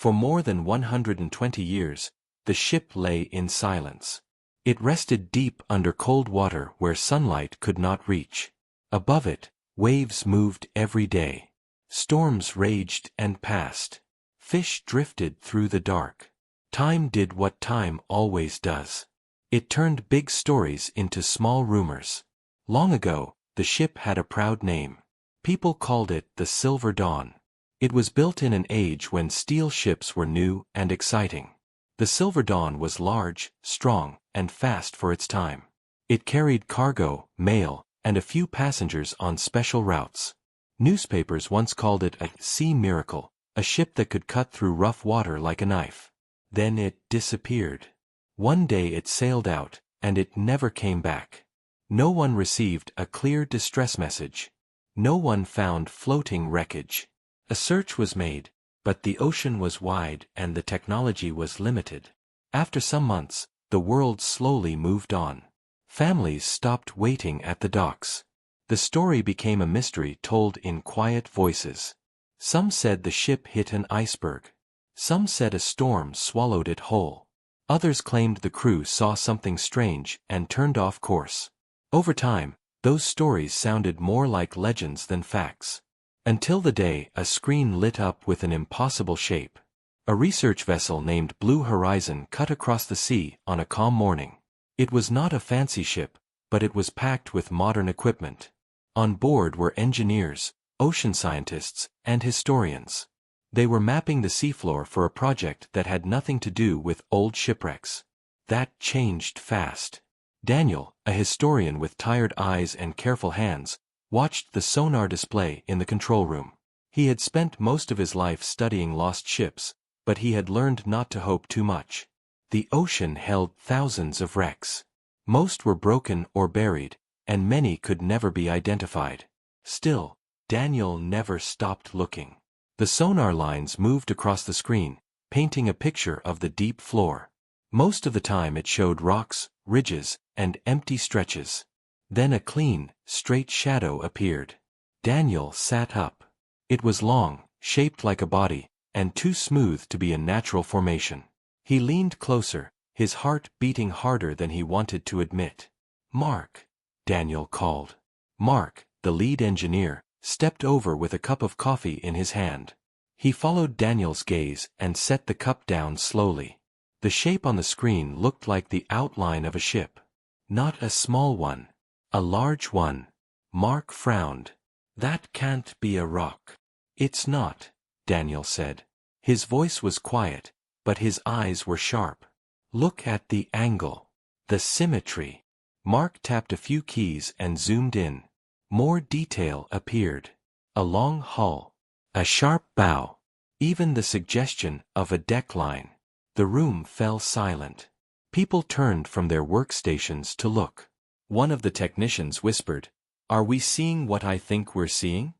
For more than 120 years, the ship lay in silence. It rested deep under cold water where sunlight could not reach. Above it, waves moved every day. Storms raged and passed. Fish drifted through the dark. Time did what time always does. It turned big stories into small rumors. Long ago, the ship had a proud name. People called it the Silver Dawn. It was built in an age when steel ships were new and exciting. The Silver Dawn was large, strong, and fast for its time. It carried cargo, mail, and a few passengers on special routes. Newspapers once called it a sea miracle, a ship that could cut through rough water like a knife. Then it disappeared. One day it sailed out, and it never came back. No one received a clear distress message. No one found floating wreckage. A search was made, but the ocean was wide and the technology was limited. After some months, the world slowly moved on. Families stopped waiting at the docks. The story became a mystery told in quiet voices. Some said the ship hit an iceberg. Some said a storm swallowed it whole. Others claimed the crew saw something strange and turned off course. Over time, those stories sounded more like legends than facts. Until the day a screen lit up with an impossible shape. A research vessel named Blue Horizon cut across the sea on a calm morning. It was not a fancy ship, but it was packed with modern equipment. On board were engineers, ocean scientists, and historians. They were mapping the seafloor for a project that had nothing to do with old shipwrecks. That changed fast. Daniel, a historian with tired eyes and careful hands, watched the sonar display in the control room. He had spent most of his life studying lost ships, but he had learned not to hope too much. The ocean held thousands of wrecks. Most were broken or buried, and many could never be identified. Still, Daniel never stopped looking. The sonar lines moved across the screen, painting a picture of the deep floor. Most of the time it showed rocks, ridges, and empty stretches. Then a clean, straight shadow appeared. Daniel sat up. It was long, shaped like a body, and too smooth to be a natural formation. He leaned closer, his heart beating harder than he wanted to admit. "Mark," Daniel called. Mark, the lead engineer, stepped over with a cup of coffee in his hand. He followed Daniel's gaze and set the cup down slowly. The shape on the screen looked like the outline of a ship. Not a small one. A large one. Mark frowned. "That can't be a rock." "It's not," Daniel said. His voice was quiet, but his eyes were sharp. "Look at the angle. The symmetry." Mark tapped a few keys and zoomed in. More detail appeared. A long hull. A sharp bow. Even the suggestion of a deck line. The room fell silent. People turned from their workstations to look. One of the technicians whispered, "Are we seeing what I think we're seeing?"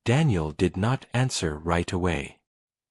Daniel did not answer right away.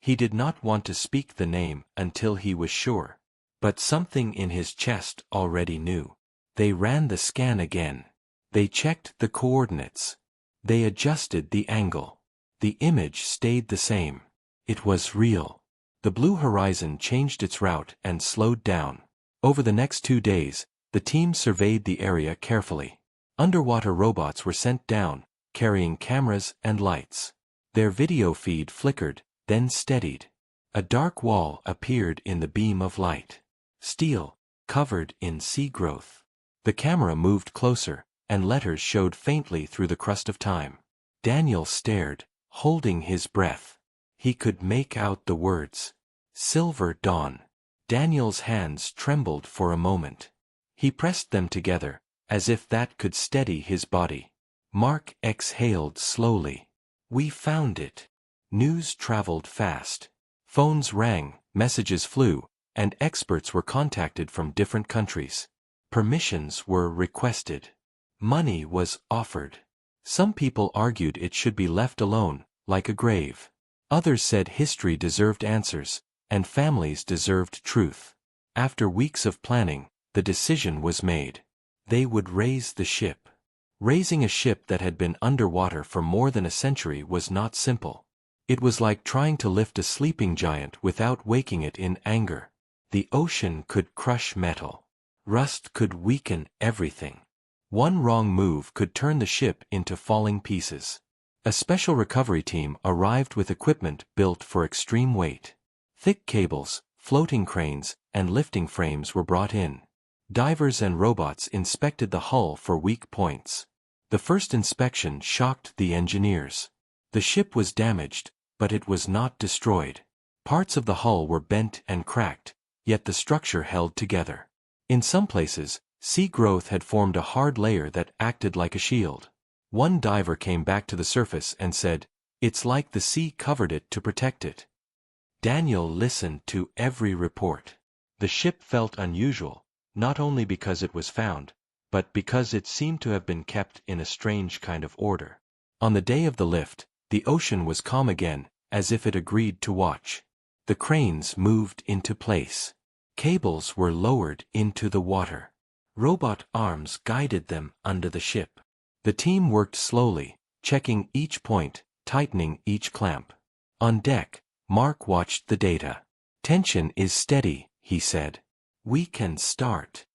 He did not want to speak the name until he was sure. But something in his chest already knew. They ran the scan again. They checked the coordinates. They adjusted the angle. The image stayed the same. It was real. The Blue Horizon changed its route and slowed down. Over the next 2 days, the team surveyed the area carefully. Underwater robots were sent down, carrying cameras and lights. Their video feed flickered, then steadied. A dark wall appeared in the beam of light. Steel, covered in sea growth. The camera moved closer, and letters showed faintly through the crust of time. Daniel stared, holding his breath. He could make out the words. Silver Dawn. Daniel's hands trembled for a moment. He pressed them together, as if that could steady his body. Mark exhaled slowly. "We found it." News traveled fast. Phones rang, messages flew, and experts were contacted from different countries. Permissions were requested. Money was offered. Some people argued it should be left alone, like a grave. Others said history deserved answers, and families deserved truth. After weeks of planning, the decision was made. They would raise the ship. Raising a ship that had been underwater for more than a century was not simple. It was like trying to lift a sleeping giant without waking it in anger. The ocean could crush metal. Rust could weaken everything. One wrong move could turn the ship into falling pieces. A special recovery team arrived with equipment built for extreme weight. Thick cables, floating cranes, and lifting frames were brought in. Divers and robots inspected the hull for weak points. The first inspection shocked the engineers. The ship was damaged, but it was not destroyed. Parts of the hull were bent and cracked, yet the structure held together. In some places, sea growth had formed a hard layer that acted like a shield. One diver came back to the surface and said, "It's like the sea covered it to protect it." Daniel listened to every report. The ship felt unusual, not only because it was found, but because it seemed to have been kept in a strange kind of order. On the day of the lift, the ocean was calm again, as if it agreed to watch. The cranes moved into place. Cables were lowered into the water. Robot arms guided them under the ship. The team worked slowly, checking each point, tightening each clamp. On deck, Mark watched the data. "Tension is steady," he said. "We can start."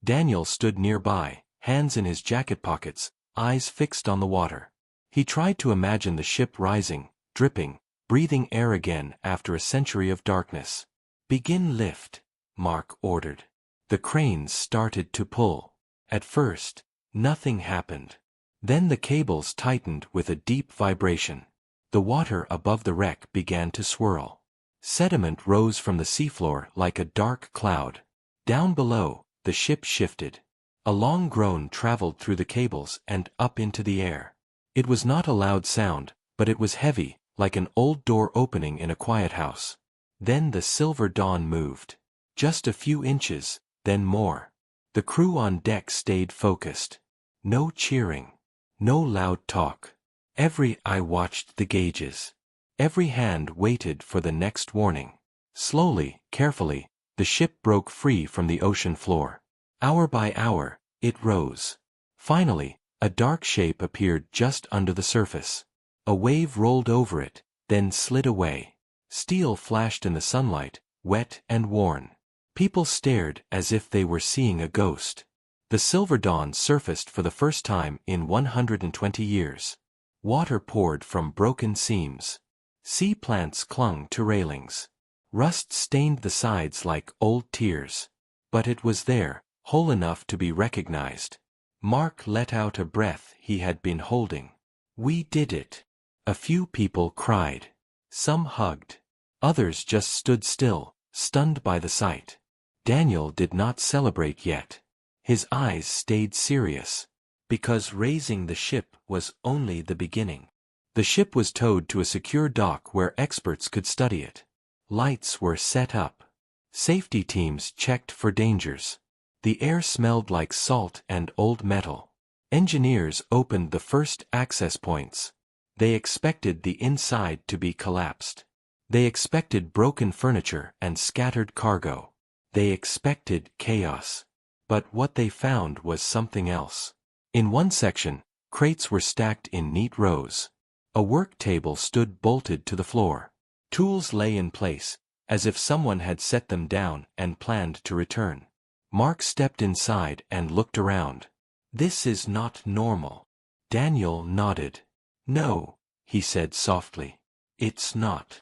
Daniel stood nearby, hands in his jacket pockets, eyes fixed on the water. He tried to imagine the ship rising, dripping, breathing air again after a century of darkness. "Begin lift," Mark ordered. The cranes started to pull. At first, nothing happened. Then the cables tightened with a deep vibration. The water above the wreck began to swirl. Sediment rose from the seafloor like a dark cloud. Down below, the ship shifted. A long groan traveled through the cables and up into the air. It was not a loud sound, but it was heavy, like an old door opening in a quiet house. Then the Silver Dawn moved. Just a few inches, then more. The crew on deck stayed focused. No cheering. No loud talk. Every eye watched the gauges. Every hand waited for the next warning. Slowly, carefully, the ship broke free from the ocean floor. Hour by hour, it rose. Finally, a dark shape appeared just under the surface. A wave rolled over it, then slid away. Steel flashed in the sunlight, wet and worn. People stared as if they were seeing a ghost. The Silver Dawn surfaced for the first time in 120 years. Water poured from broken seams. Sea plants clung to railings. Rust stained the sides like old tears. But it was there, whole enough to be recognized. Mark let out a breath he had been holding. "We did it." A few people cried. Some hugged. Others just stood still, stunned by the sight. Daniel did not celebrate yet. His eyes stayed serious. Because raising the ship was only the beginning. The ship was towed to a secure dock where experts could study it. Lights were set up. Safety teams checked for dangers. The air smelled like salt and old metal. Engineers opened the first access points. They expected the inside to be collapsed. They expected broken furniture and scattered cargo. They expected chaos. But what they found was something else. In one section, crates were stacked in neat rows. A work table stood bolted to the floor. Tools lay in place, as if someone had set them down and planned to return. Mark stepped inside and looked around. "This is not normal." Daniel nodded. "No," he said softly. "It's not."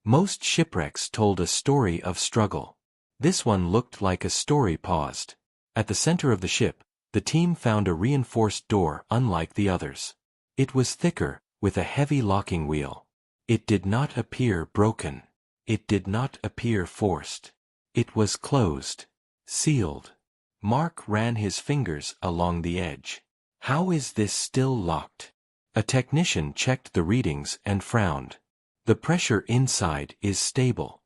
Most shipwrecks told a story of struggle. This one looked like a story paused. At the center of the ship, the team found a reinforced door unlike the others. It was thicker, with a heavy locking wheel. It did not appear broken. It did not appear forced. It was closed. Sealed. Mark ran his fingers along the edge. "How is this still locked?" A technician checked the readings and frowned. "The pressure inside is stable."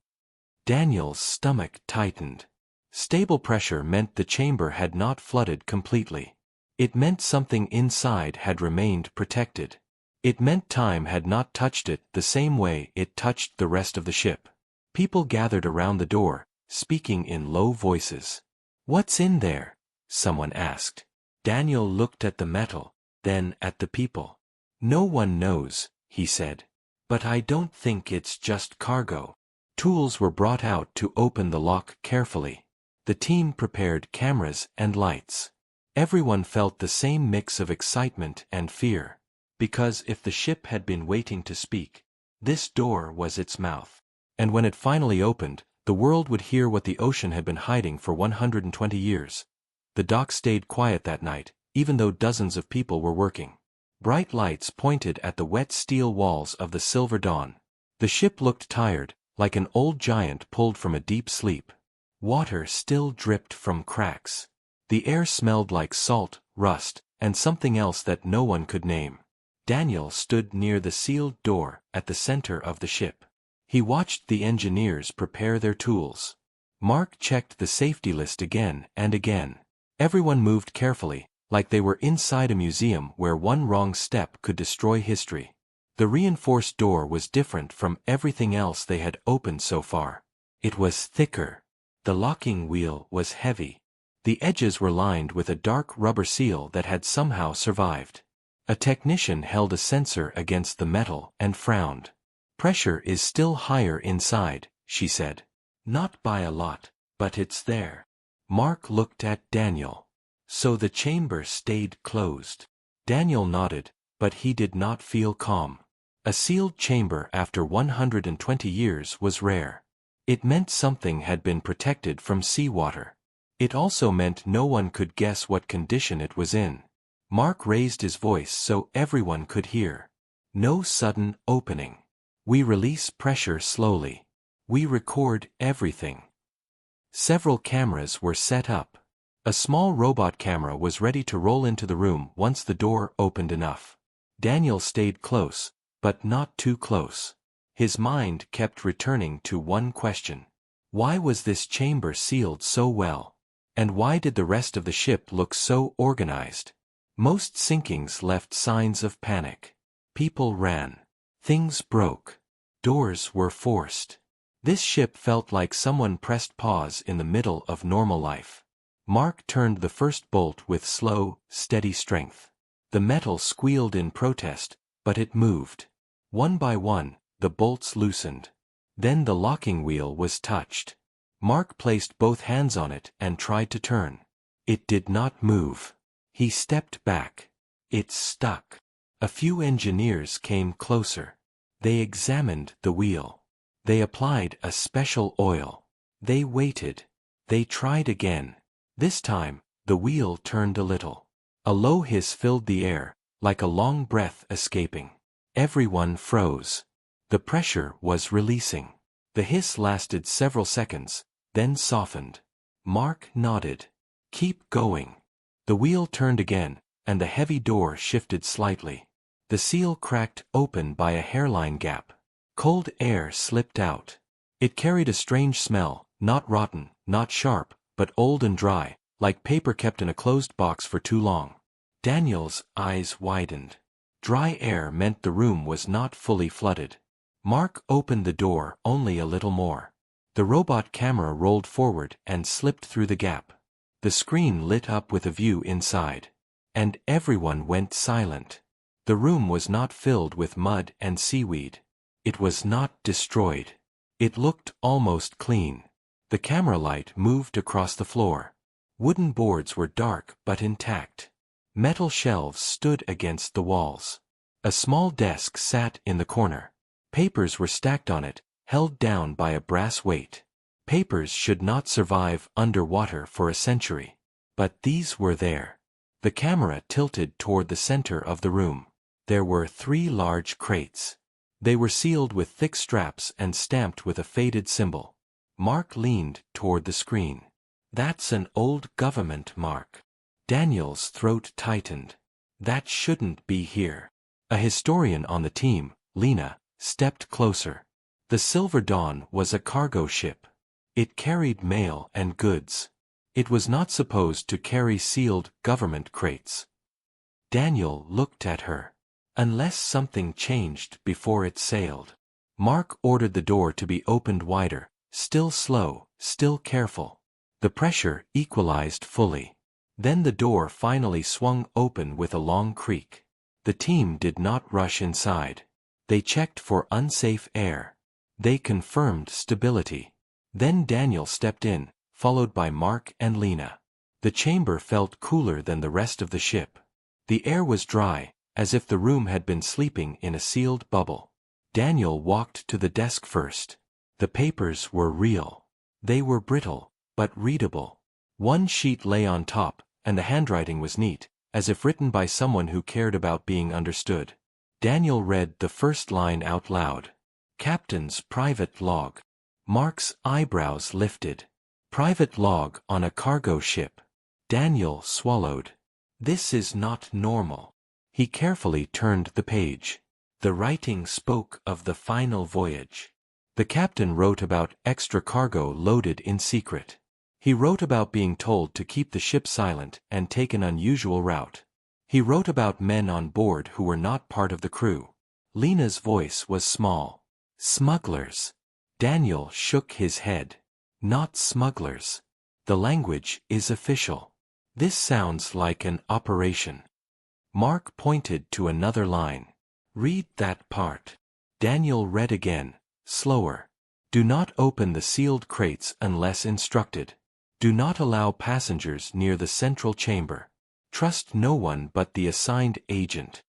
Daniel's stomach tightened. Stable pressure meant the chamber had not flooded completely. It meant something inside had remained protected. It meant time had not touched it the same way it touched the rest of the ship. People gathered around the door, speaking in low voices. "What's in there?" someone asked. Daniel looked at the metal, then at the people. "No one knows," he said. But I don't think it's just cargo. Tools were brought out to open the lock carefully. The team prepared cameras and lights. Everyone felt the same mix of excitement and fear. Because if the ship had been waiting to speak, this door was its mouth. And when it finally opened, the world would hear what the ocean had been hiding for 120 years. The dock stayed quiet that night, even though dozens of people were working. Bright lights pointed at the wet steel walls of the Silver Dawn. The ship looked tired, like an old giant pulled from a deep sleep. Water still dripped from cracks. The air smelled like salt, rust, and something else that no one could name. Daniel stood near the sealed door at the center of the ship. He watched the engineers prepare their tools. Mark checked the safety list again and again. Everyone moved carefully, like they were inside a museum where one wrong step could destroy history. The reinforced door was different from everything else they had opened so far. It was thicker. The locking wheel was heavy. The edges were lined with a dark rubber seal that had somehow survived. A technician held a sensor against the metal and frowned. "Pressure is still higher inside," she said. "Not by a lot, but it's there." Mark looked at Daniel. "So the chamber stayed closed." Daniel nodded, but he did not feel calm. A sealed chamber after 120 years was rare. It meant something had been protected from seawater. It also meant no one could guess what condition it was in. Mark raised his voice so everyone could hear. "No sudden opening. We release pressure slowly. We record everything." Several cameras were set up. A small robot camera was ready to roll into the room once the door opened enough. Daniel stayed close, but not too close. His mind kept returning to one question. Why was this chamber sealed so well? And why did the rest of the ship look so organized? Most sinkings left signs of panic. People ran. Things broke. Doors were forced. This ship felt like someone pressed pause in the middle of normal life. Mark turned the first bolt with slow, steady strength. The metal squealed in protest, but it moved. One by one, the bolts loosened. Then the locking wheel was touched. Mark placed both hands on it and tried to turn. It did not move. He stepped back. It stuck. A few engineers came closer. They examined the wheel. They applied a special oil. They waited. They tried again. This time, the wheel turned a little. A low hiss filled the air, like a long breath escaping. Everyone froze. The pressure was releasing. The hiss lasted several seconds, then softened. Mark nodded. "Keep going." The wheel turned again, and the heavy door shifted slightly. The seal cracked open by a hairline gap. Cold air slipped out. It carried a strange smell, not rotten, not sharp, but old and dry, like paper kept in a closed box for too long. Daniel's eyes widened. Dry air meant the room was not fully flooded. Mark opened the door only a little more. The robot camera rolled forward and slipped through the gap. The screen lit up with a view inside. And everyone went silent. The room was not filled with mud and seaweed. It was not destroyed. It looked almost clean. The camera light moved across the floor. Wooden boards were dark but intact. Metal shelves stood against the walls. A small desk sat in the corner. Papers were stacked on it, held down by a brass weight. Papers should not survive underwater for a century. But these were there. The camera tilted toward the center of the room. There were 3 large crates. They were sealed with thick straps and stamped with a faded symbol. Mark leaned toward the screen. "That's an old government mark." Daniel's throat tightened. "That shouldn't be here." A historian on the team, Lena, stepped closer. The Silver Dawn was a cargo ship. It carried mail and goods. It was not supposed to carry sealed government crates. Daniel looked at her. "Unless something changed before it sailed." Mark ordered the door to be opened wider, still slow, still careful. The pressure equalized fully. Then the door finally swung open with a long creak. The team did not rush inside. They checked for unsafe air. They confirmed stability. Then Daniel stepped in, followed by Mark and Lena. The chamber felt cooler than the rest of the ship. The air was dry, as if the room had been sleeping in a sealed bubble. Daniel walked to the desk first. The papers were real. They were brittle, but readable. One sheet lay on top, and the handwriting was neat, as if written by someone who cared about being understood. Daniel read the first line out loud. Captain's private log. Mark's eyebrows lifted. Private log on a cargo ship. Daniel swallowed. This is not normal. He carefully turned the page. The writing spoke of the final voyage. The captain wrote about extra cargo loaded in secret. He wrote about being told to keep the ship silent and take an unusual route. He wrote about men on board who were not part of the crew. Lena's voice was small. Smugglers. Daniel shook his head. Not smugglers. The language is official. This sounds like an operation. Mark pointed to another line. Read that part. Daniel read again, slower. Do not open the sealed crates unless instructed. Do not allow passengers near the central chamber. Trust no one but the assigned agent.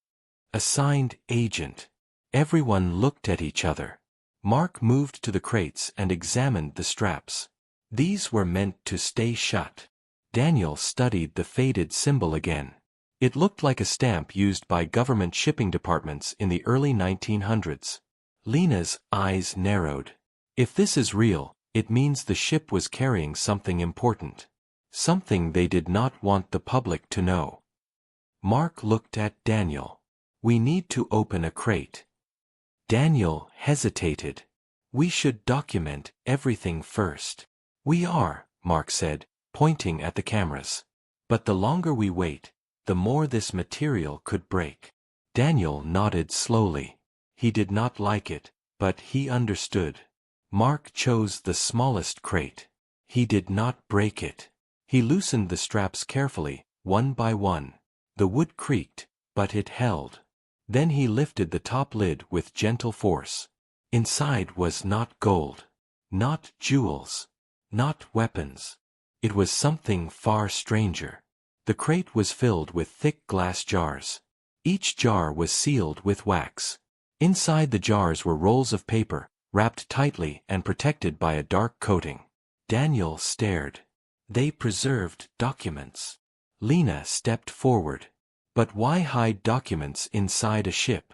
Assigned agent. Everyone looked at each other. Mark moved to the crates and examined the straps. These were meant to stay shut. Daniel studied the faded symbol again. It looked like a stamp used by government shipping departments in the early 1900s. Lena's eyes narrowed. If this is real, it means the ship was carrying something important. Something they did not want the public to know. Mark looked at Daniel. We need to open a crate. Daniel hesitated. We should document everything first. We are, Mark said, pointing at the cameras. But the longer we wait, the more this material could break. Daniel nodded slowly. He did not like it, but he understood. Mark chose the smallest crate. He did not break it. He loosened the straps carefully, one by one. The wood creaked, but it held. Then he lifted the top lid with gentle force. Inside was not gold. Not jewels. Not weapons. It was something far stranger. The crate was filled with thick glass jars. Each jar was sealed with wax. Inside the jars were rolls of paper, wrapped tightly and protected by a dark coating. Daniel stared. They preserved documents. Lena stepped forward. But why hide documents inside a ship?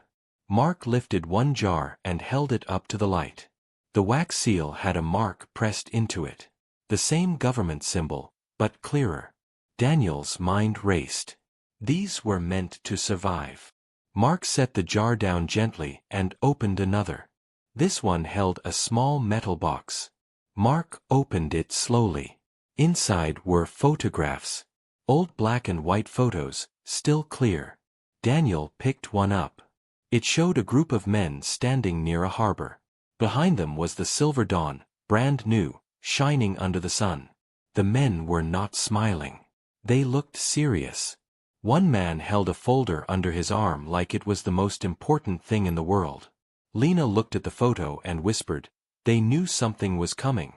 Mark lifted one jar and held it up to the light. The wax seal had a mark pressed into it. The same government symbol, but clearer. Daniel's mind raced. These were meant to survive. Mark set the jar down gently and opened another. This one held a small metal box. Mark opened it slowly. Inside were photographs. Old black and white photos, still clear. Daniel picked one up. It showed a group of men standing near a harbor. Behind them was the silver dawn, brand new, shining under the sun. The men were not smiling. They looked serious. One man held a folder under his arm like it was the most important thing in the world. Lena looked at the photo and whispered, they knew something was coming.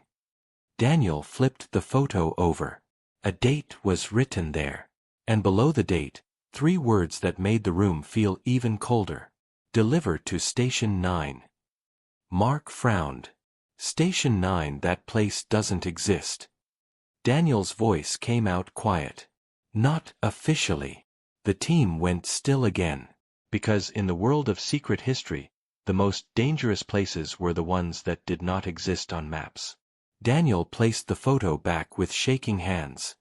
Daniel flipped the photo over. A date was written there. And below the date, 3 words that made the room feel even colder. Deliver to Station 9. Mark frowned. Station 9, that place doesn't exist. Daniel's voice came out quiet. Not officially. The team went still again. Because in the world of secret history, the most dangerous places were the ones that did not exist on maps. Daniel placed the photo back with shaking hands.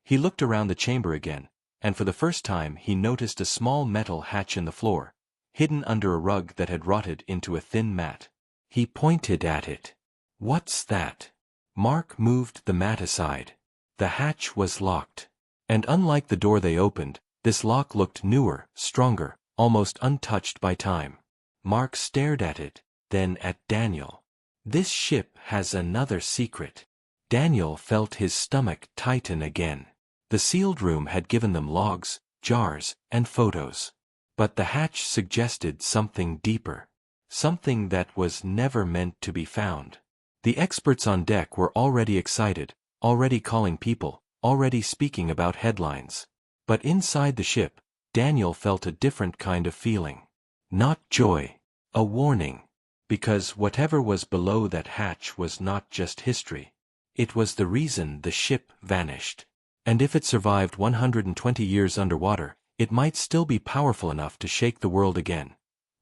He looked around the chamber again, and for the first time he noticed a small metal hatch in the floor, hidden under a rug that had rotted into a thin mat. He pointed at it. What's that? Mark moved the mat aside. The hatch was locked. And unlike the door they opened, this lock looked newer, stronger, almost untouched by time. Mark stared at it, then at Daniel. This ship has another secret. Daniel felt his stomach tighten again. The sealed room had given them logs, jars, and photos. But the hatch suggested something deeper. something that was never meant to be found. The experts on deck were already excited, already calling people, already speaking about headlines. But inside the ship, Daniel felt a different kind of feeling. Not joy. A warning. Because whatever was below that hatch was not just history. It was the reason the ship vanished. And if it survived 120 years underwater, it might still be powerful enough to shake the world again.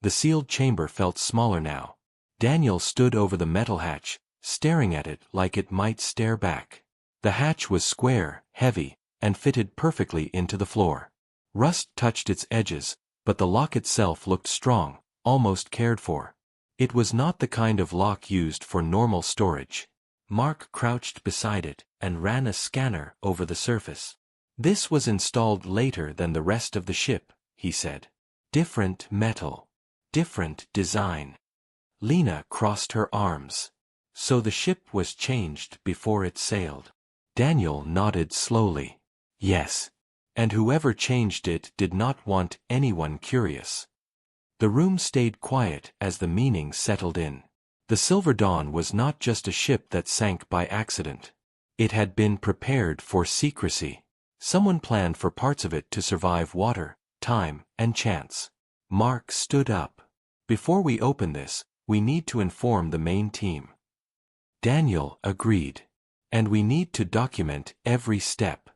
The sealed chamber felt smaller now. Daniel stood over the metal hatch, staring at it like it might stare back. The hatch was square, heavy, and fitted perfectly into the floor. Rust touched its edges, but the lock itself looked strong, almost cared for. It was not the kind of lock used for normal storage. Mark crouched beside it and ran a scanner over the surface. This was installed later than the rest of the ship, he said. Different metal. Different design. Lena crossed her arms. So the ship was changed before it sailed. Daniel nodded slowly. Yes. And whoever changed it did not want anyone curious. The room stayed quiet as the meaning settled in. The Silver Dawn was not just a ship that sank by accident. It had been prepared for secrecy. Someone planned for parts of it to survive water, time, and chance. Mark stood up. Before we open this, we need to inform the main team. Daniel agreed. And we need to document every step.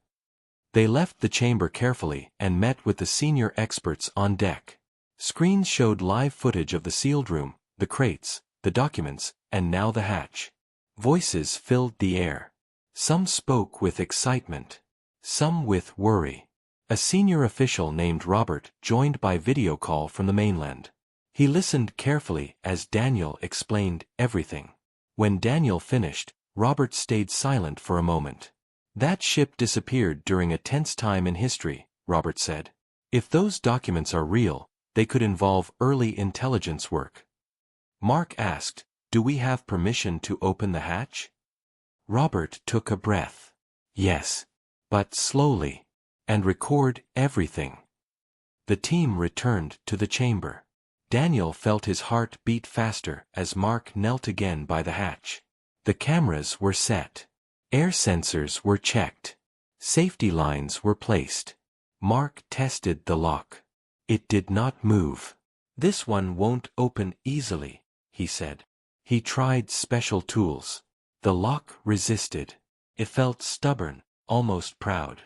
They left the chamber carefully and met with the senior experts on deck. Screens showed live footage of the sealed room, the crates, the documents, and now the hatch. Voices filled the air. Some spoke with excitement. Some with worry. A senior official named Robert joined by video call from the mainland. He listened carefully as Daniel explained everything. When Daniel finished, Robert stayed silent for a moment. That ship disappeared during a tense time in history, Robert said. If those documents are real, they could involve early intelligence work. Mark asked, "Do we have permission to open the hatch?" Robert took a breath. Yes. But slowly. And record everything. The team returned to the chamber. Daniel felt his heart beat faster as Mark knelt again by the hatch. The cameras were set. Air sensors were checked. Safety lines were placed. Mark tested the lock. It did not move. "This one won't open easily," he said. He tried special tools. The lock resisted. It felt stubborn, almost proud.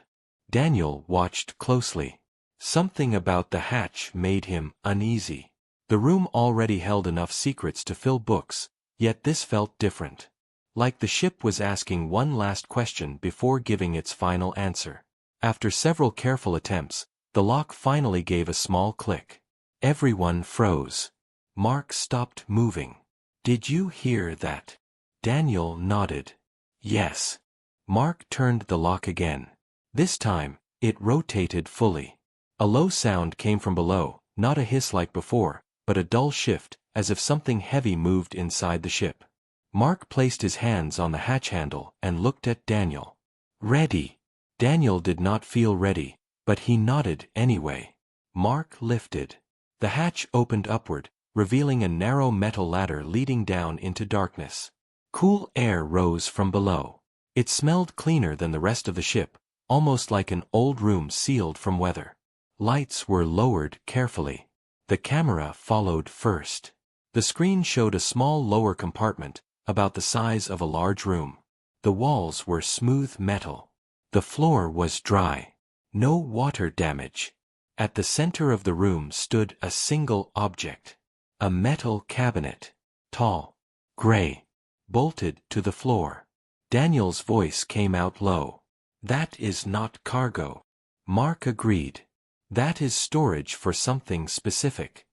Daniel watched closely. Something about the hatch made him uneasy. The room already held enough secrets to fill books, yet this felt different. Like the ship was asking one last question before giving its final answer. After several careful attempts, the lock finally gave a small click. Everyone froze. Mark stopped moving. "Did you hear that?" Daniel nodded. "Yes." Mark turned the lock again. This time, it rotated fully. A low sound came from below, not a hiss like before, but a dull shift, as if something heavy moved inside the ship. Mark placed his hands on the hatch handle and looked at Daniel. "Ready." Daniel did not feel ready, but he nodded anyway. Mark lifted. The hatch opened upward, revealing a narrow metal ladder leading down into darkness. Cool air rose from below. It smelled cleaner than the rest of the ship, almost like an old room sealed from weather. Lights were lowered carefully. The camera followed first. The screen showed a small lower compartment, about the size of a large room. The walls were smooth metal. The floor was dry. No water damage. At the center of the room stood a single object. A metal cabinet. Tall. Gray. Bolted to the floor. Daniel's voice came out low. "That is not cargo." Mark agreed. "That is storage for something specific."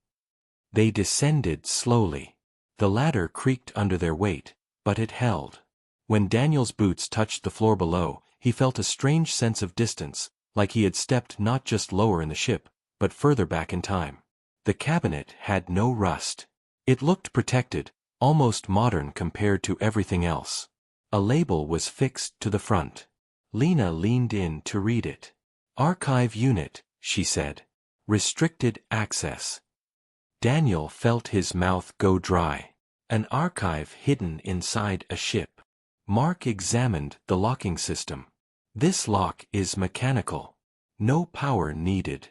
They descended slowly. The ladder creaked under their weight, but it held. When Daniel's boots touched the floor below, he felt a strange sense of distance, like he had stepped not just lower in the ship, but further back in time. The cabinet had no rust. It looked protected, almost modern compared to everything else. A label was fixed to the front. Lena leaned in to read it. "Archive unit," she said. "Restricted access." Daniel felt his mouth go dry. An archive hidden inside a ship. Mark examined the locking system. This lock is mechanical. No power needed.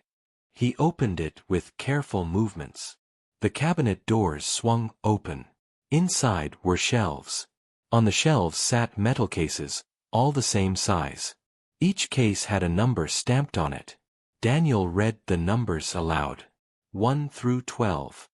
He opened it with careful movements. The cabinet doors swung open. Inside were shelves. On the shelves sat metal cases, all the same size. Each case had a number stamped on it. Daniel read the numbers aloud. 1 through 12.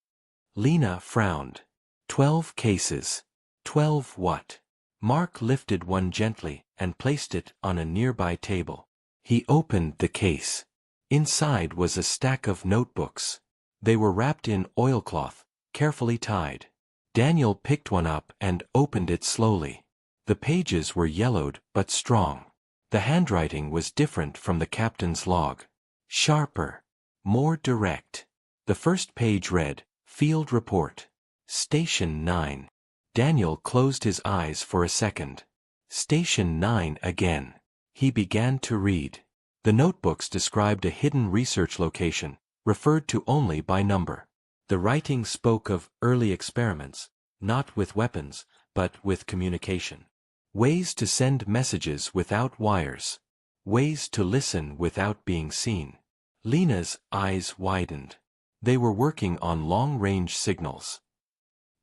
Lena frowned. 12 cases. 12 what? Mark lifted one gently and placed it on a nearby table. He opened the case. Inside was a stack of notebooks. They were wrapped in oilcloth, carefully tied. Daniel picked one up and opened it slowly. The pages were yellowed but strong. The handwriting was different from the captain's log. Sharper. More direct. The first page read, Field Report. Station 9. Daniel closed his eyes for a second. Station 9 again. He began to read. The notebooks described a hidden research location, referred to only by number. The writing spoke of early experiments, not with weapons, but with communication. Ways to send messages without wires. Ways to listen without being seen. Lena's eyes widened. They were working on long-range signals.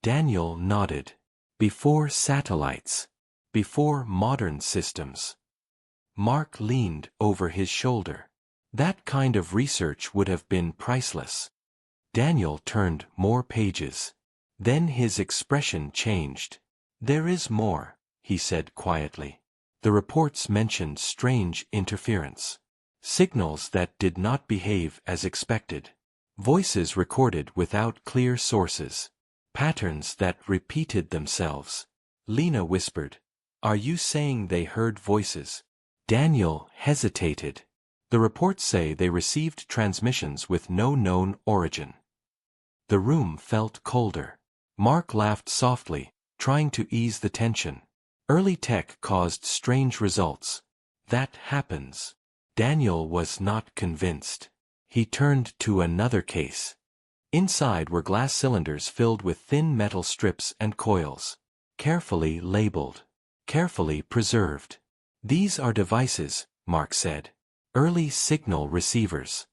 Daniel nodded. Before satellites. Before modern systems. Mark leaned over his shoulder. That kind of research would have been priceless. Daniel turned more pages. Then his expression changed. There is more, he said quietly. The reports mentioned strange interference. Signals that did not behave as expected. Voices recorded without clear sources. Patterns that repeated themselves. Lena whispered, "Are you saying they heard voices?" Daniel hesitated. The reports say they received transmissions with no known origin. The room felt colder. Mark laughed softly, trying to ease the tension. Early tech caused strange results. That happens. Daniel was not convinced. He turned to another case. Inside were glass cylinders filled with thin metal strips and coils. Carefully labeled. Carefully preserved. These are devices, Mark said. Early signal receivers.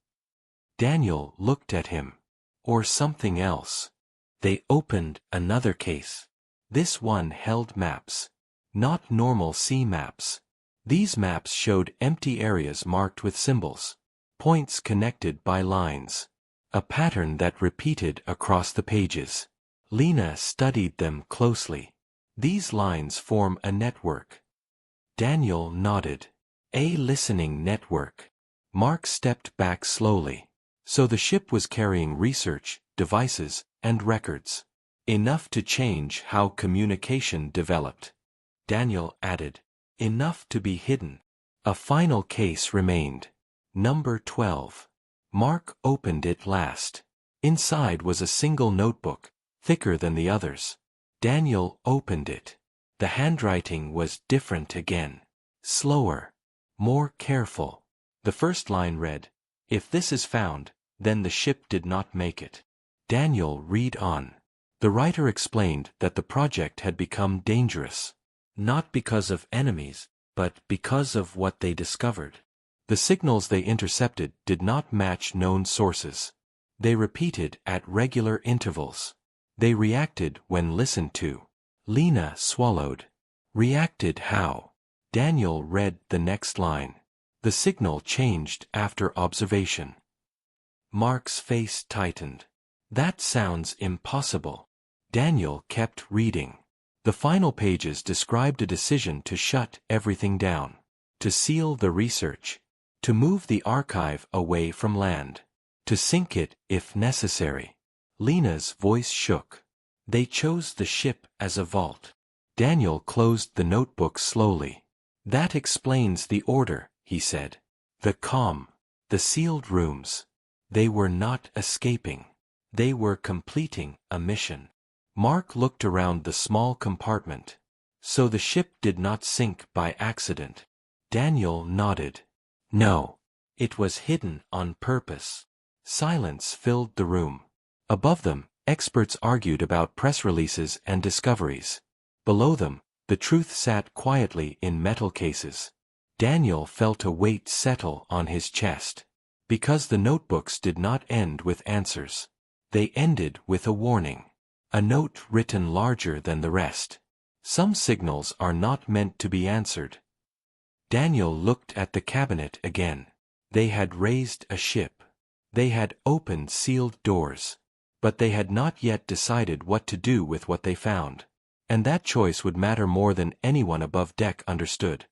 Daniel looked at him. Or something else. They opened another case. This one held maps. Not normal sea maps. These maps showed empty areas marked with symbols. Points connected by lines. A pattern that repeated across the pages. Lena studied them closely. These lines form a network. Daniel nodded. A listening network. Mark stepped back slowly. So the ship was carrying research, devices, and records. Enough to change how communication developed. Daniel added. Enough to be hidden. A final case remained. Number 12. Mark opened it last. Inside was a single notebook, thicker than the others. Daniel opened it. The handwriting was different again. Slower. More careful. The first line read, "If this is found, then the ship did not make it." Daniel read on. The writer explained that the project had become dangerous. Not because of enemies, but because of what they discovered. The signals they intercepted did not match known sources. They repeated at regular intervals. They reacted when listened to. Lena swallowed. Reacted how? Daniel read the next line. The signal changed after observation. Mark's face tightened. That sounds impossible. Daniel kept reading. The final pages described a decision to shut everything down. To seal the research. To move the archive away from land. To sink it if necessary. Lena's voice shook. They chose the ship as a vault. Daniel closed the notebook slowly. That explains the order, he said. The calm. The sealed rooms. They were not escaping. They were completing a mission. Mark looked around the small compartment. So the ship did not sink by accident. Daniel nodded. No. It was hidden on purpose. Silence filled the room. Above them, experts argued about press releases and discoveries. Below them, the truth sat quietly in metal cases. Daniel felt a weight settle on his chest. Because the notebooks did not end with answers. They ended with a warning. A note written larger than the rest. Some signals are not meant to be answered. Daniel looked at the cabinet again. They had raised a ship. They had opened sealed doors. But they had not yet decided what to do with what they found. And that choice would matter more than anyone above deck understood.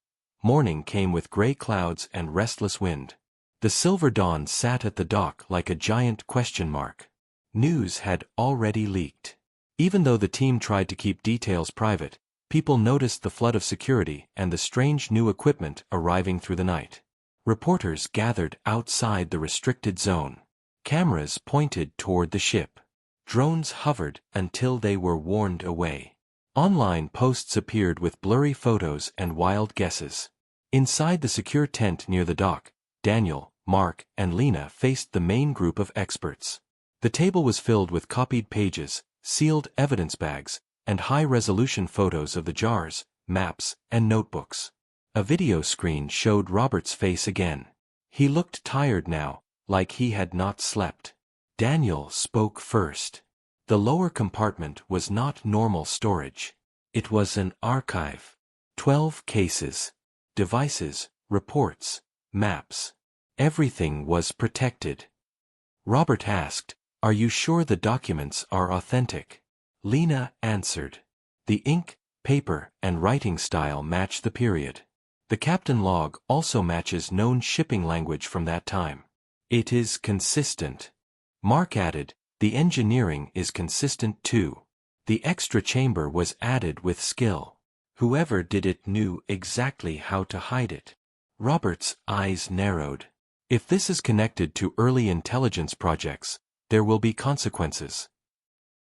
Morning came with gray clouds and restless wind. The silver dawn sat at the dock like a giant question mark. News had already leaked. Even though the team tried to keep details private, people noticed the flood of security and the strange new equipment arriving through the night. Reporters gathered outside the restricted zone. Cameras pointed toward the ship. Drones hovered until they were warned away. Online posts appeared with blurry photos and wild guesses. Inside the secure tent near the dock, Daniel, Mark, and Lena faced the main group of experts. The table was filled with copied pages, sealed evidence bags, and high-resolution photos of the jars, maps, and notebooks. A video screen showed Robert's face again. He looked tired now, like he had not slept. Daniel spoke first. The lower compartment was not normal storage. It was an archive. 12 cases. Devices, reports, maps. Everything was protected. Robert asked, "Are you sure the documents are authentic?" Lena answered. The ink, paper, and writing style match the period. The captain log also matches known shipping language from that time. It is consistent. Mark added, "The engineering is consistent too." The extra chamber was added with skill. Whoever did it knew exactly how to hide it. Robert's eyes narrowed. If this is connected to early intelligence projects, there will be consequences.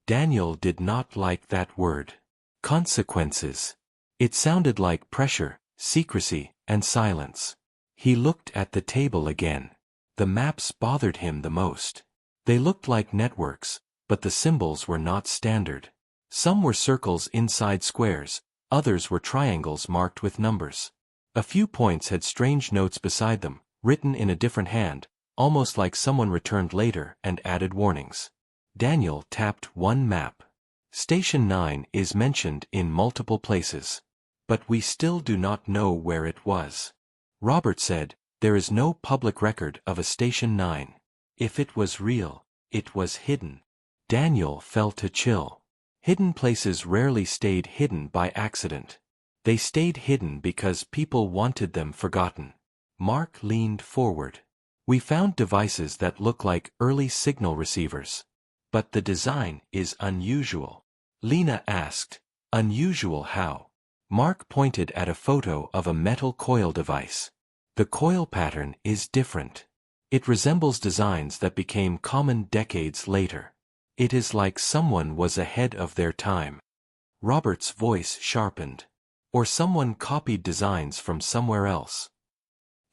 Daniel did not like that word. Consequences. It sounded like pressure, secrecy, and silence. He looked at the table again. The maps bothered him the most. They looked like networks, but the symbols were not standard. Some were circles inside squares, others were triangles marked with numbers. A few points had strange notes beside them, written in a different hand, almost like someone returned later and added warnings. Daniel tapped one map. Station 9 is mentioned in multiple places. But we still do not know where it was. Robert said, "There is no public record of a Station 9. If it was real, it was hidden." Daniel felt a chill. Hidden places rarely stayed hidden by accident. They stayed hidden because people wanted them forgotten. Mark leaned forward. "We found devices that look like early signal receivers. But the design is unusual." Lena asked, "Unusual how?" Mark pointed at a photo of a metal coil device. The coil pattern is different. It resembles designs that became common decades later. It is like someone was ahead of their time. Robert's voice sharpened. Or someone copied designs from somewhere else.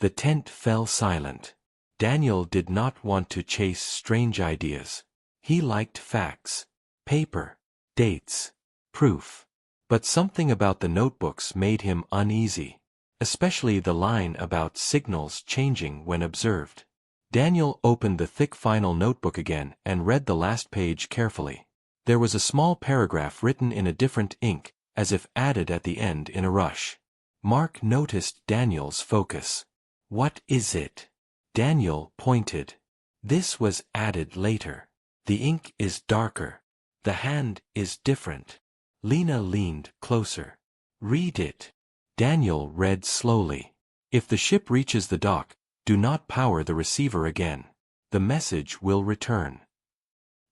The tent fell silent. Daniel did not want to chase strange ideas. He liked facts, paper, dates, proof. But something about the notebooks made him uneasy, especially the line about signals changing when observed. Daniel opened the thick final notebook again and read the last page carefully. There was a small paragraph written in a different ink, as if added at the end in a rush. Mark noticed Daniel's focus. "What is it?" Daniel pointed. "This was added later. The ink is darker. The hand is different." Lena leaned closer. "Read it." Daniel read slowly. "If the ship reaches the dock, do not power the receiver again. The message will return."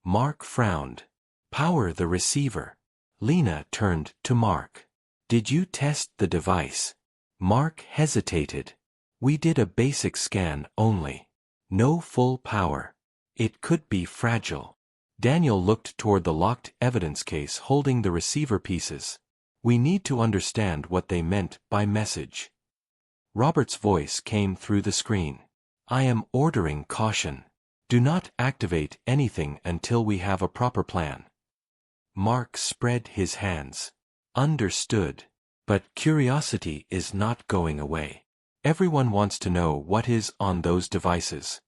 Mark frowned. "Power the receiver." Lena turned to Mark. "Did you test the device?" Mark hesitated. "We did a basic scan only. No full power. It could be fragile." Daniel looked toward the locked evidence case holding the receiver pieces. "We need to understand what they meant by message." Robert's voice came through the screen. "I am ordering caution. Do not activate anything until we have a proper plan. Mark spread his hands. Understood. But curiosity is not going away. Everyone wants to know what is on those devices.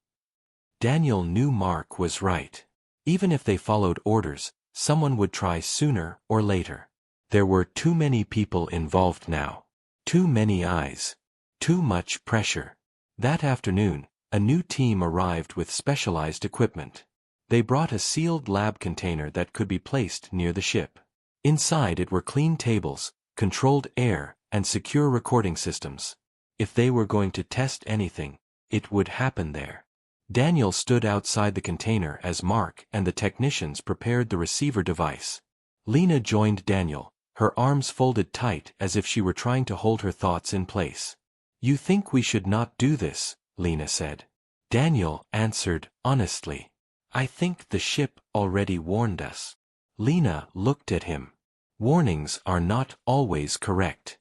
Daniel knew Mark was right. Even if they followed orders, someone would try sooner or later. There were too many people involved now. Too many eyes. Too much pressure. That afternoon, a new team arrived with specialized equipment. They brought a sealed lab container that could be placed near the ship. Inside it were clean tables, controlled air, and secure recording systems. If they were going to test anything, it would happen there. Daniel stood outside the container as Mark and the technicians prepared the receiver device. Lena joined Daniel, her arms folded tight as if she were trying to hold her thoughts in place. "You think we should not do this," Lena said. Daniel answered honestly. "I think the ship already warned us." Lena looked at him. "Warnings are not always correct."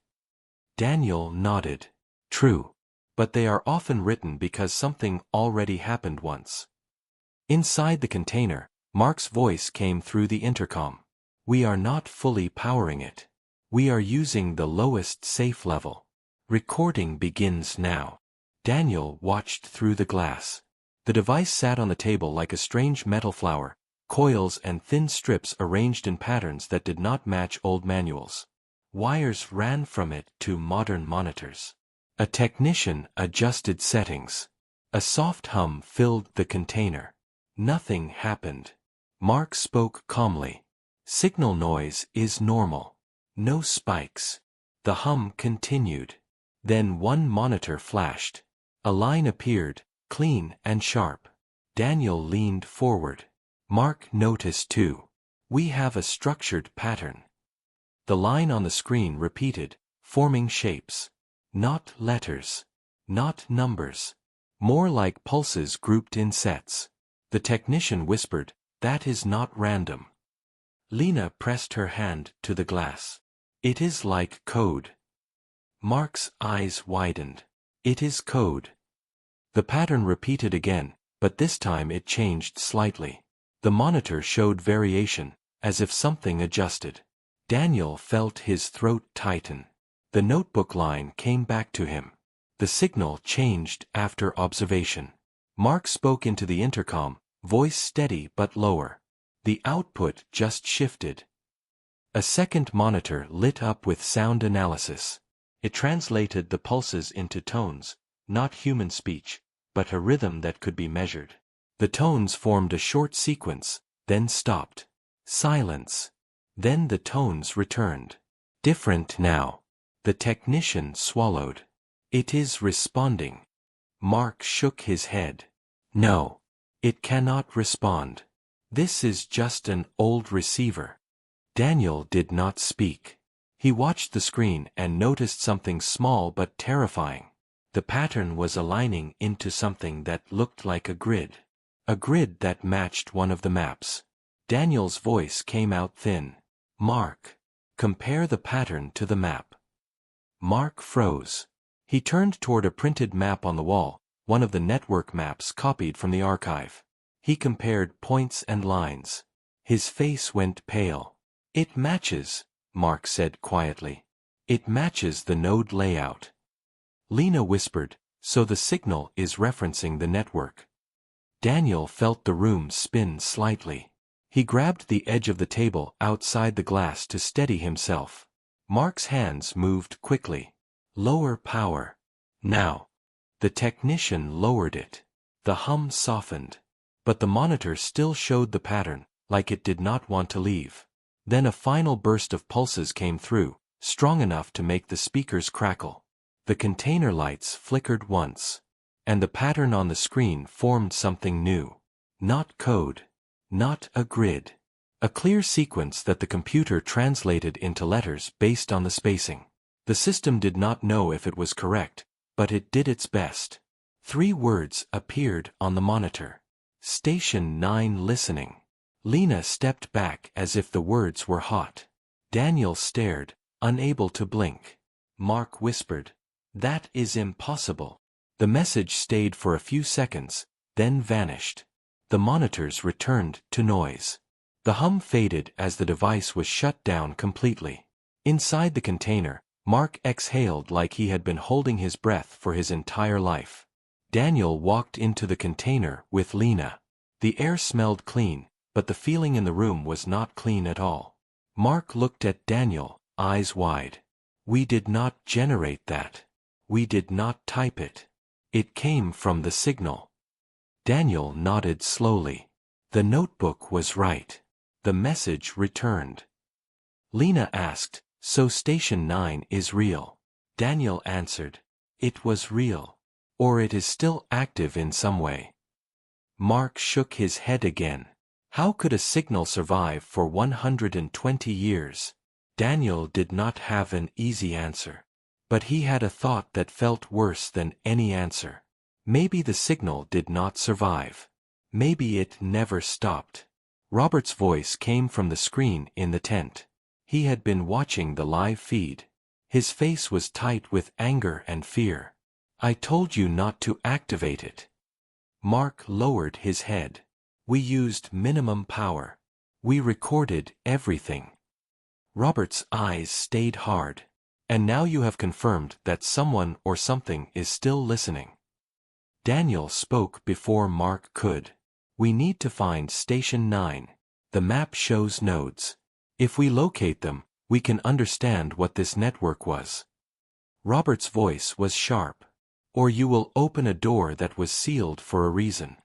Daniel nodded. "True. But they are often written because something already happened once." Inside the container, Mark's voice came through the intercom. "We are not fully powering it. We are using the lowest safe level. Recording begins now." Daniel watched through the glass. The device sat on the table like a strange metal flower, coils and thin strips arranged in patterns that did not match old manuals. Wires ran from it to modern monitors. A technician adjusted settings. A soft hum filled the container. Nothing happened. Mark spoke calmly. "Signal noise is normal. No spikes." The hum continued. Then one monitor flashed. A line appeared, clean and sharp. Daniel leaned forward. Mark noticed too. "We have a structured pattern." The line on the screen repeated, forming shapes. Not letters. Not numbers. More like pulses grouped in sets. The technician whispered, "That is not random." Lena pressed her hand to the glass. "It is like code." Mark's eyes widened. "It is code." The pattern repeated again, but this time it changed slightly. The monitor showed variation, as if something adjusted. Daniel felt his throat tighten. The notebook line came back to him. The signal changed after observation. Mark spoke into the intercom, voice steady but lower. The output just shifted. A second monitor lit up with sound analysis. It translated the pulses into tones, not human speech, but a rhythm that could be measured. The tones formed a short sequence, then stopped. Silence. Then the tones returned. Different now. The technician swallowed. "It is responding." Mark shook his head. "No. It cannot respond. This is just an old receiver." Daniel did not speak. He watched the screen and noticed something small but terrifying. The pattern was aligning into something that looked like a grid. A grid that matched one of the maps. Daniel's voice came out thin. "Mark, compare the pattern to the map." Mark froze. He turned toward a printed map on the wall, one of the network maps copied from the archive. He compared points and lines. His face went pale. "It matches," Mark said quietly. "It matches the node layout." Lena whispered, "So the signal is referencing the network." Daniel felt the room spin slightly. He grabbed the edge of the table outside the glass to steady himself. Mark's hands moved quickly. "Lower power. Now." The technician lowered it. The hum softened. But the monitor still showed the pattern, like it did not want to leave. Then a final burst of pulses came through, strong enough to make the speakers crackle. The container lights flickered once. And the pattern on the screen formed something new. Not code. Not a grid. A clear sequence that the computer translated into letters based on the spacing. The system did not know if it was correct, but it did its best. 3 words appeared on the monitor. "Station 9 listening." Lena stepped back as if the words were hot. Daniel stared, unable to blink. Mark whispered, "That is impossible." The message stayed for a few seconds, then vanished. The monitors returned to noise. The hum faded as the device was shut down completely. Inside the container, Mark exhaled like he had been holding his breath for his entire life. Daniel walked into the container with Lena. The air smelled clean, but the feeling in the room was not clean at all. Mark looked at Daniel, eyes wide. "We did not generate that. We did not type it. It came from the signal." Daniel nodded slowly. The notebook was right. The message returned. Lena asked, "So Station 9 is real?" Daniel answered, "It was real. Or it is still active in some way." Mark shook his head again. How could a signal survive for 120 years? Daniel did not have an easy answer. But he had a thought that felt worse than any answer. Maybe the signal did not survive. Maybe it never stopped. Robert's voice came from the screen in the tent. He had been watching the live feed. His face was tight with anger and fear. "I told you not to activate it." Mark lowered his head. "We used minimum power. We recorded everything." Robert's eyes stayed hard. "And now you have confirmed that someone or something is still listening." Daniel spoke before Mark could. "We need to find Station 9. The map shows nodes. If we locate them, we can understand what this network was." Robert's voice was sharp. "Or you will open a door that was sealed for a reason."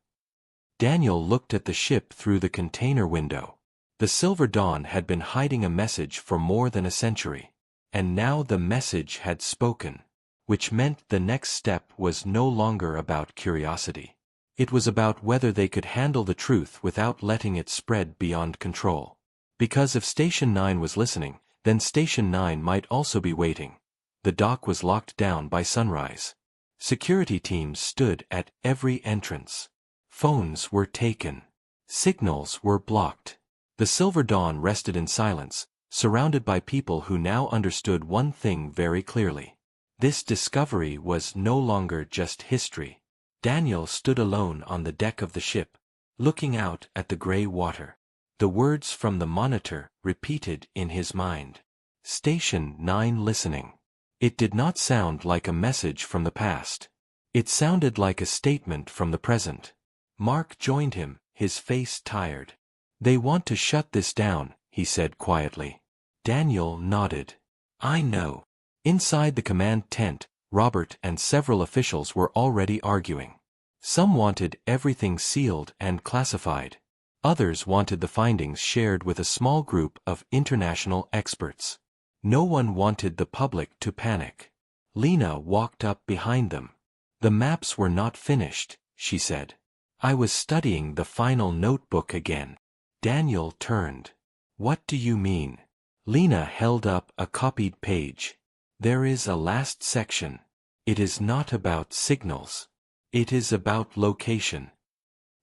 Daniel looked at the ship through the container window. The Silver Dawn had been hiding a message for more than a century. And now the message had spoken. Which meant the next step was no longer about curiosity. It was about whether they could handle the truth without letting it spread beyond control. Because if Station 9 was listening, then Station 9 might also be waiting. The dock was locked down by sunrise. Security teams stood at every entrance. Phones were taken. Signals were blocked. The Silver Dawn rested in silence, surrounded by people who now understood one thing very clearly. This discovery was no longer just history. Daniel stood alone on the deck of the ship, looking out at the gray water. The words from the monitor repeated in his mind. "Station 9 listening." It did not sound like a message from the past. It sounded like a statement from the present. Mark joined him, his face tired. "They want to shut this down," he said quietly. Daniel nodded. "I know." Inside the command tent, Robert and several officials were already arguing. Some wanted everything sealed and classified. Others wanted the findings shared with a small group of international experts. No one wanted the public to panic. Lena walked up behind them. "The maps were not finished," she said. "I was studying the final notebook again." Daniel turned. "What do you mean?" Lena held up a copied page. "There is a last section. It is not about signals. It is about location."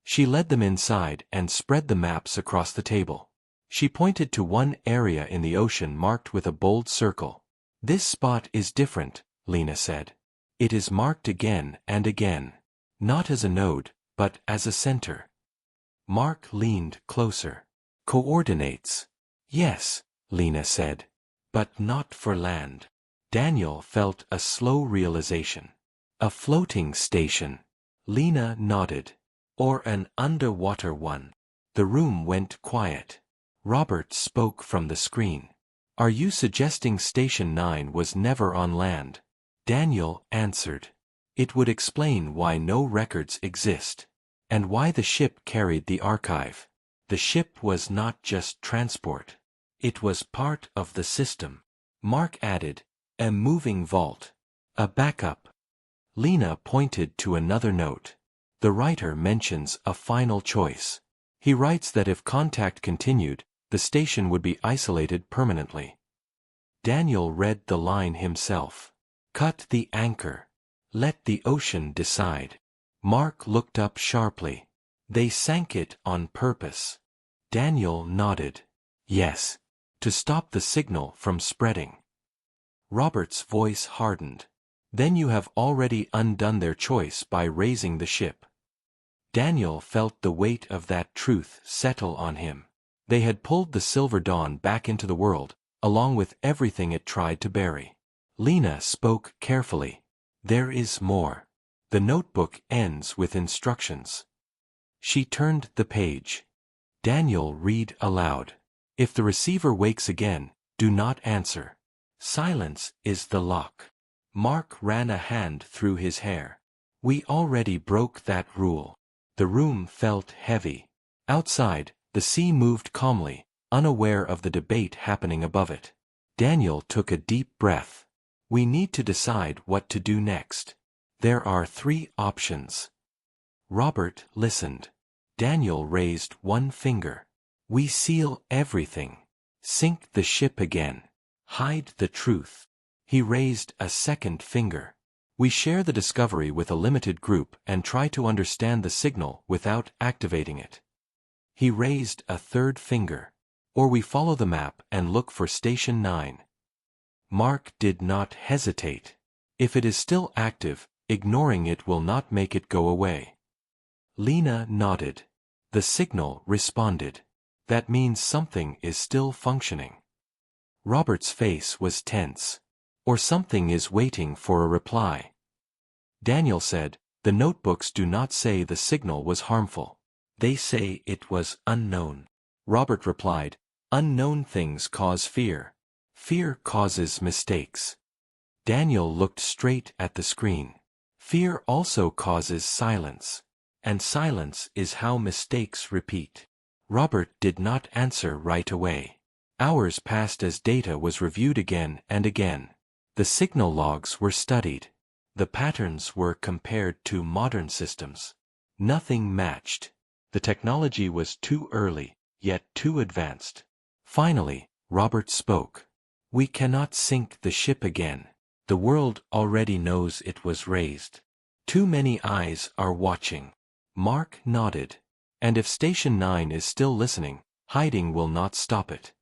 She led them inside and spread the maps across the table. She pointed to one area in the ocean marked with a bold circle. "This spot is different," Lena said. "It is marked again and again. Not as a node, but as a center." Mark leaned closer. "Coordinates." "Yes," Lena said. "But not for land." Daniel felt a slow realization. "A floating station." Lena nodded. "Or an underwater one." The room went quiet. Robert spoke from the screen. "Are you suggesting Station 9 was never on land?" Daniel answered. "It would explain why no records exist. And why the ship carried the archive. The ship was not just transport. It was part of the system." Mark added, "A moving vault. A backup." Lena pointed to another note. "The writer mentions a final choice. He writes that if contact continued, the station would be isolated permanently." Daniel read the line himself. "Cut the anchor. Let the ocean decide." Mark looked up sharply. "They sank it on purpose." Daniel nodded. "Yes. To stop the signal from spreading." Robert's voice hardened. "Then you have already undone their choice by raising the ship." Daniel felt the weight of that truth settle on him. They had pulled the Silver Dawn back into the world, along with everything it tried to bury. Lena spoke carefully. There is more. The notebook ends with instructions. She turned the page. Daniel read aloud. If the receiver wakes again, do not answer. Silence is the lock. Mark ran a hand through his hair. We already broke that rule. The room felt heavy. Outside, the sea moved calmly, unaware of the debate happening above it. Daniel took a deep breath. We need to decide what to do next. There are 3 options. Robert listened. Daniel raised one finger. We seal everything. Sink the ship again. Hide the truth. He raised a second finger. We share the discovery with a limited group and try to understand the signal without activating it. He raised a third finger. Or we follow the map and look for Station 9. Mark did not hesitate. If it is still active, ignoring it will not make it go away. Lena nodded. The signal responded. That means something is still functioning. Robert's face was tense. Or something is waiting for a reply. Daniel said, the notebooks do not say the signal was harmful. They say it was unknown. Robert replied, unknown things cause fear. Fear causes mistakes. Daniel looked straight at the screen. Fear also causes silence. And silence is how mistakes repeat. Robert did not answer right away. Hours passed as data was reviewed again and again. The signal logs were studied. The patterns were compared to modern systems. Nothing matched. The technology was too early, yet too advanced. Finally, Robert spoke. We cannot sink the ship again. The world already knows it was raised. Too many eyes are watching. Mark nodded. And if Station 9 is still listening, hiding will not stop it.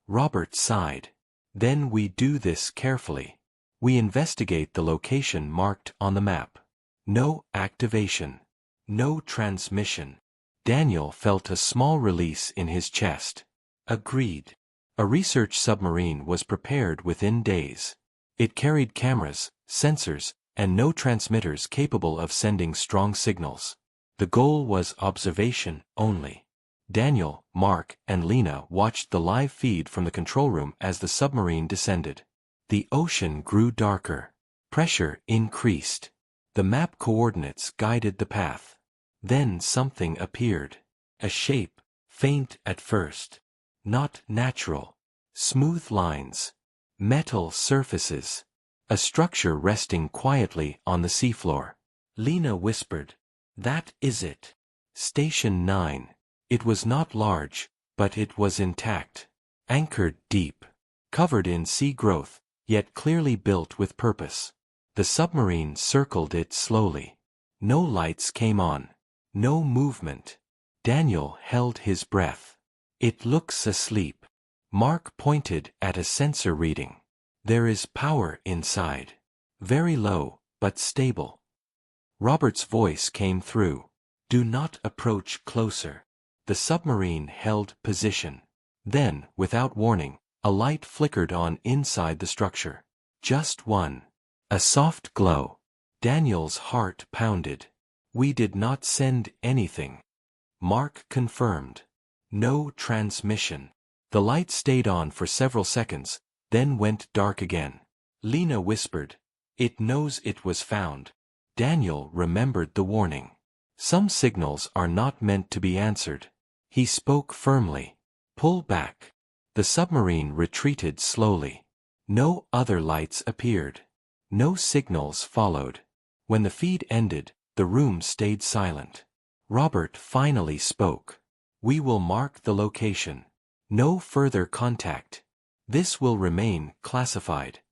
Robert sighed. Then we do this carefully. We investigate the location marked on the map. No activation. No transmission. Daniel felt a small release in his chest. Agreed. A research submarine was prepared within days. It carried cameras, sensors, and no transmitters capable of sending strong signals. The goal was observation only. Daniel, Mark, and Lena watched the live feed from the control room as the submarine descended. The ocean grew darker. Pressure increased. The map coordinates guided the path. Then something appeared. A shape, faint at first. Not natural. Smooth lines. Metal surfaces. A structure resting quietly on the seafloor. Lena whispered, "That is it. Station 9. It was not large, but it was intact. Anchored deep. Covered in sea growth, yet clearly built with purpose." The submarine circled it slowly. No lights came on. No movement. Daniel held his breath. It looks asleep. Mark pointed at a sensor reading. There is power inside. Very low, but stable. Robert's voice came through. Do not approach closer. The submarine held position. Then, without warning, a light flickered on inside the structure. Just one. A soft glow. Daniel's heart pounded. We did not send anything. Mark confirmed. No transmission. The light stayed on for several seconds, then went dark again. Lena whispered, "It knows it was found." Daniel remembered the warning. Some signals are not meant to be answered. He spoke firmly. Pull back. The submarine retreated slowly. No other lights appeared. No signals followed. When the feed ended, the room stayed silent. Robert finally spoke. We will mark the location. No further contact. This will remain classified.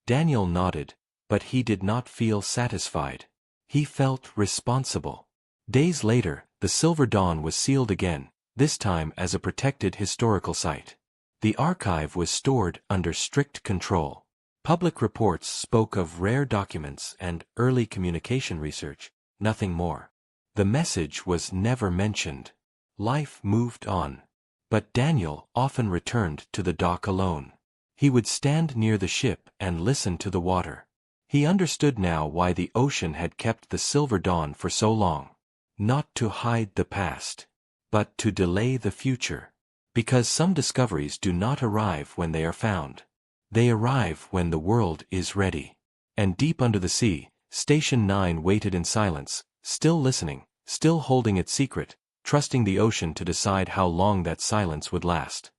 Daniel nodded, but he did not feel satisfied. He felt responsible. Days later, the Silver Dawn was sealed again, this time as a protected historical site. The archive was stored under strict control. Public reports spoke of rare documents and early communication research, nothing more. The message was never mentioned. Life moved on. But Daniel often returned to the dock alone. He would stand near the ship and listen to the water. He understood now why the ocean had kept the Silver Dawn for so long. Not to hide the past, but to delay the future. Because some discoveries do not arrive when they are found. They arrive when the world is ready. And deep under the sea, Station 9 waited in silence, still listening, still holding its secret, trusting the ocean to decide how long that silence would last.